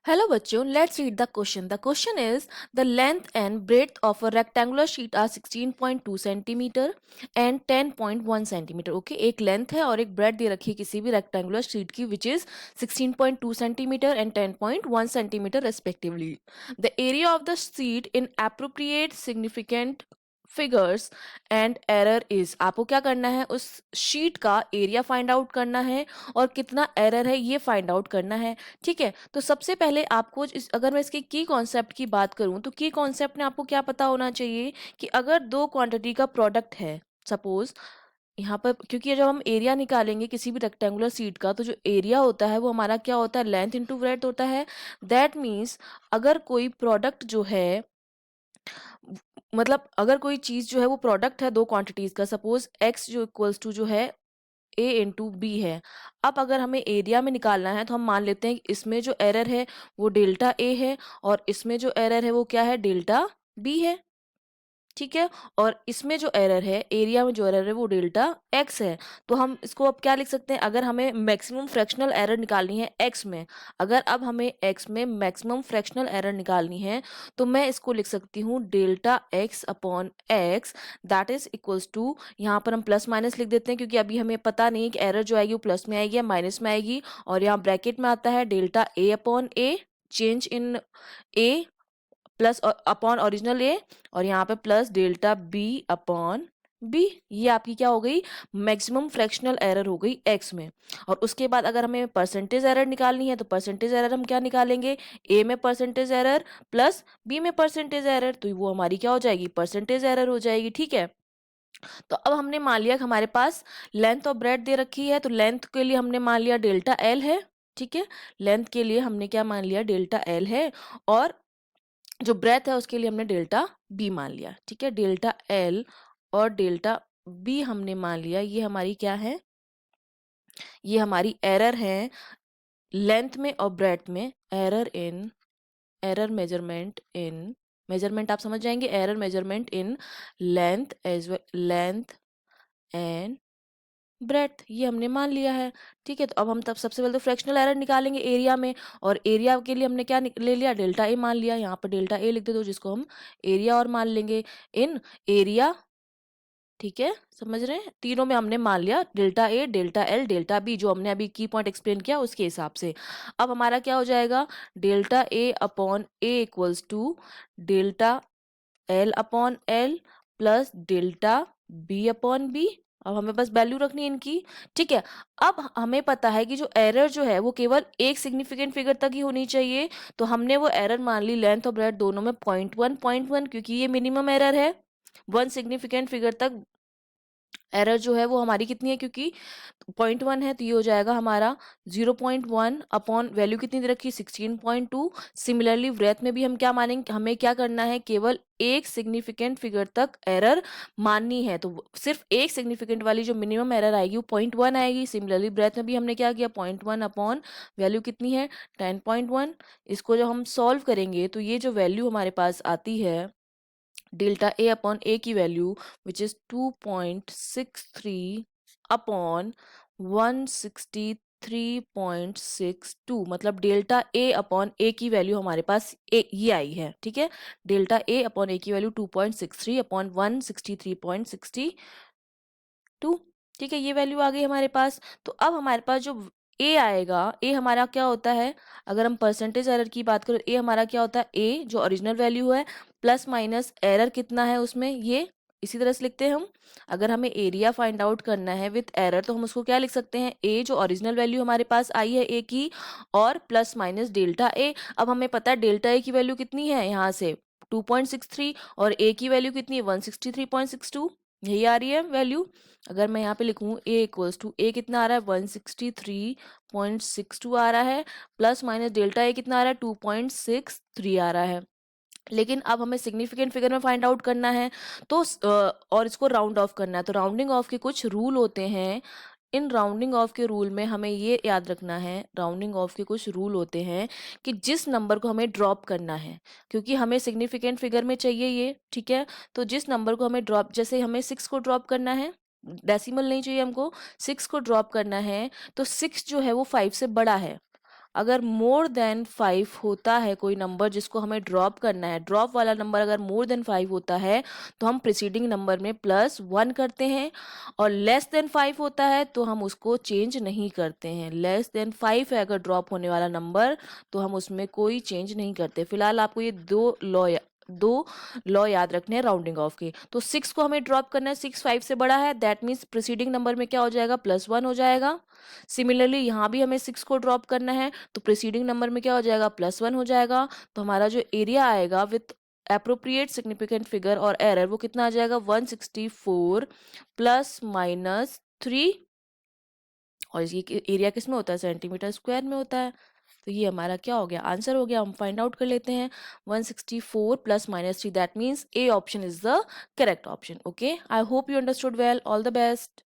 Hello बच्चों, let's read the question. The question is the length and breadth of a rectangular sheet are 16.2 centimeter and 10.1 centimeter. Okay, एक length है और एक bread दे रखी है किसी भी रेक्टेंगुलर शीट की which is 16.2 centimeter and 10.1 centimeter respectively. The area of the sheet in appropriate significant figures and error is, आपको क्या करना है, उस शीट का एरिया फाइंड आउट करना है और कितना एरर है ये फाइंड आउट करना है। ठीक है, तो सबसे पहले आपको अगर मैं इसके की कॉन्सेप्ट की बात करूं तो की कॉन्सेप्ट में आपको क्या पता होना चाहिए कि अगर दो क्वांटिटी का प्रोडक्ट है, सपोज यहाँ पर, क्योंकि जब हम एरिया निकालेंगे किसी भी रेक्टेंगुलर सीट का तो जो एरिया होता है वो हमारा क्या होता है, लेंथ इनटू ब्रेड्थ होता है। दैट मीन्स अगर कोई प्रोडक्ट जो है, मतलब अगर कोई चीज जो है वो प्रोडक्ट है दो क्वांटिटीज का, सपोज एक्स जो इक्वल्स टू जो है ए इंटू बी है। अब अगर हमें एरिया में निकालना है तो हम मान लेते हैं कि इसमें जो एरर है वो डेल्टा ए है और इसमें जो एरर है वो क्या है, डेल्टा बी है। ठीक है, और इसमें जो एरर है, एरिया में जो एरर है वो डेल्टा एक्स है। तो हम इसको अब क्या लिख सकते हैं, अगर हमें मैक्सिमम फ्रैक्शनल एरर निकालनी है एक्स में, अगर अब हमें एक्स में मैक्सिमम फ्रैक्शनल एरर निकालनी है तो मैं इसको लिख सकती हूँ delta x upon x, that is equals to, यहाँ पर हम प्लस माइनस लिख देते हैं क्योंकि अभी हमें पता नहीं है कि एरर जो आएगी वो प्लस में आएगी या माइनस में आएगी, और यहाँ ब्रैकेट में आता है delta a upon a, change in a plus upon original a, और यहाँ पे plus delta b upon b. ये आपकी क्या हो गई, मैक्सिमम फ्रैक्शनल एरर हो गई एक्स में। और उसके बाद अगर हमें परसेंटेज एरर निकालनी है तो परसेंटेज एरर हम क्या निकालेंगे, ए में परसेंटेज एरर प्लस बी में परसेंटेज एरर, तो वो हमारी क्या हो जाएगी, परसेंटेज एरर हो जाएगी। ठीक है, तो अब हमने मान लिया कि हमारे पास लेंथ और ब्रेड दे रखी है, तो लेंथ के लिए हमने मान लिया डेल्टा एल है। ठीक है, लेंथ के लिए हमने क्या मान लिया, डेल्टा एल है, और जो ब्रेथ है उसके लिए हमने डेल्टा बी मान लिया। ठीक है, डेल्टा एल और डेल्टा बी हमने मान लिया, ये हमारी क्या है, ये हमारी एरर है लेंथ में और ब्रेथ में, error in, error measurement in, measurement आप समझ जाएंगे, error measurement in length as well, length and breath, ये हमने मान लिया है। ठीक है, तो अब हम तब सबसे पहले तो फ्रैक्शनल एरर निकालेंगे एरिया में, और एरिया के लिए हमने क्या ले लिया, डेल्टा ए मान लिया, यहाँ पर डेल्टा ए लिख दे दो जिसको हम एरिया और मान लेंगे इन एरिया। ठीक है, समझ रहे हैं, तीनों में हमने मान लिया delta A, delta L, delta B, जो हमने अभी की पॉइंट एक्सप्लेन किया उसके हिसाब से। अब हमारा क्या हो जाएगा, delta a upon a equals to delta l upon l plus delta b upon b. अब हमें बस वैल्यू रखनी है इनकी। ठीक है, अब हमें पता है कि जो एरर जो है वो केवल एक सिग्निफिकेंट फिगर तक ही होनी चाहिए, तो हमने वो एरर मान ली लेंथ और ब्रेथ दोनों में 0.1 क्योंकि ये मिनिमम एरर है। वन सिग्निफिकेंट फिगर तक एरर जो है वो हमारी कितनी है, क्योंकि 0.1 है तो ये हो जाएगा हमारा 0.1 अपॉन वैल्यू कितनी दे रखी, 16.2। सिमिलरली ब्रेथ में भी हम क्या मानेंगे, हमें क्या करना है, केवल एक सिग्निफिकेंट फिगर तक एरर माननी है, तो सिर्फ एक सिग्निफिकेंट वाली जो मिनिमम एरर आएगी वो 0.1 आएगी। सिमिलरली ब्रेथ में भी हमने क्या किया, 0.1 अपॉन वैल्यू कितनी है, 10.1। इसको जब हम सॉल्व करेंगे तो ये जो वैल्यू हमारे पास आती है डेल्टा ए अपॉन ए की वैल्यू विच इज 2.63 अपॉन 163.62, मतलब डेल्टा ए अपॉन ए की वैल्यू हमारे पास ये आई है। ठीक है, डेल्टा ए अपॉन ए की वैल्यू 2.63 अपॉन 163.62। ठीक है, ये वैल्यू आ गई हमारे पास। तो अब हमारे पास जो ए आएगा, ए हमारा क्या होता है, अगर हम परसेंटेज एरर की बात करें, ए हमारा क्या होता है, ए जो ओरिजिनल वैल्यू है प्लस माइनस एरर कितना है उसमें, ये इसी तरह से लिखते हैं हम। अगर हमें एरिया फाइंड आउट करना है विथ एरर तो हम उसको क्या लिख सकते हैं, ए जो ओरिजिनल वैल्यू हमारे पास आई है ए की, और प्लस माइनस डेल्टा ए। अब हमें पता है डेल्टा ए की वैल्यू कितनी है, यहाँ से 2.63, और ए की वैल्यू कितनी है, 163.62, यही आ रही है वैल्यू। अगर मैं यहाँ पे लिखूँ ए इक्वल्स टू, ए कितना आ रहा है, 163.62 आ रहा है, प्लस माइनस डेल्टा ए कितना आ रहा है, 2.63 आ रहा है। लेकिन अब हमें सिग्निफिकेंट फिगर में फाइंड आउट करना है, तो और इसको राउंड ऑफ करना है, तो राउंडिंग ऑफ के कुछ रूल होते हैं। इन राउंडिंग ऑफ के रूल में हमें ये याद रखना है, राउंडिंग ऑफ के कुछ रूल होते हैं कि जिस नंबर को हमें ड्रॉप करना है, क्योंकि हमें सिग्निफिकेंट फिगर में चाहिए ये। ठीक है, तो जिस नंबर को हमें ड्रॉप, जैसे हमें 6 को ड्रॉप करना है, डेसिमल नहीं चाहिए हमको, 6 को ड्रॉप करना है, तो 6 जो है वो 5 से बड़ा है। अगर मोर देन 5 होता है कोई नंबर जिसको हमें ड्रॉप करना है, ड्रॉप वाला नंबर अगर मोर देन 5 होता है तो हम प्रीसीडिंग नंबर में +1 करते हैं, और लेस देन 5 होता है तो हम उसको चेंज नहीं करते हैं। लेस देन 5 है अगर ड्रॉप होने वाला नंबर तो हम उसमें कोई चेंज नहीं करते। फिलहाल आपको ये दो लॉ याद रखने हैं राउंडिंग ऑफ के। तो 6 को हमें ड्रॉप करना है, 6 5 से बड़ा है, दैट मीन्स प्रीसीडिंग नंबर में क्या हो जाएगा, +1 हो जाएगा। सिमिलरली यहाँ भी हमें 6 को ड्रॉप करना है तो प्रीसीडिंग नंबर में क्या हो जाएगा, +1 हो जाएगा। तो हमारा जो एरिया आएगा विथ एप्रोप्रिएट सिग्निफिकेंट फिगर और एरर वो कितना आ जाएगा, 164 ±3, और ये एरिया किस में होता है, सेंटीमीटर स्क्वायर में होता है। तो ये हमारा क्या हो गया, आंसर हो गया। हम फाइंड आउट कर लेते हैं, 164 +-3, that means A option is the correct option. Okay, I hope you understood well, all the best.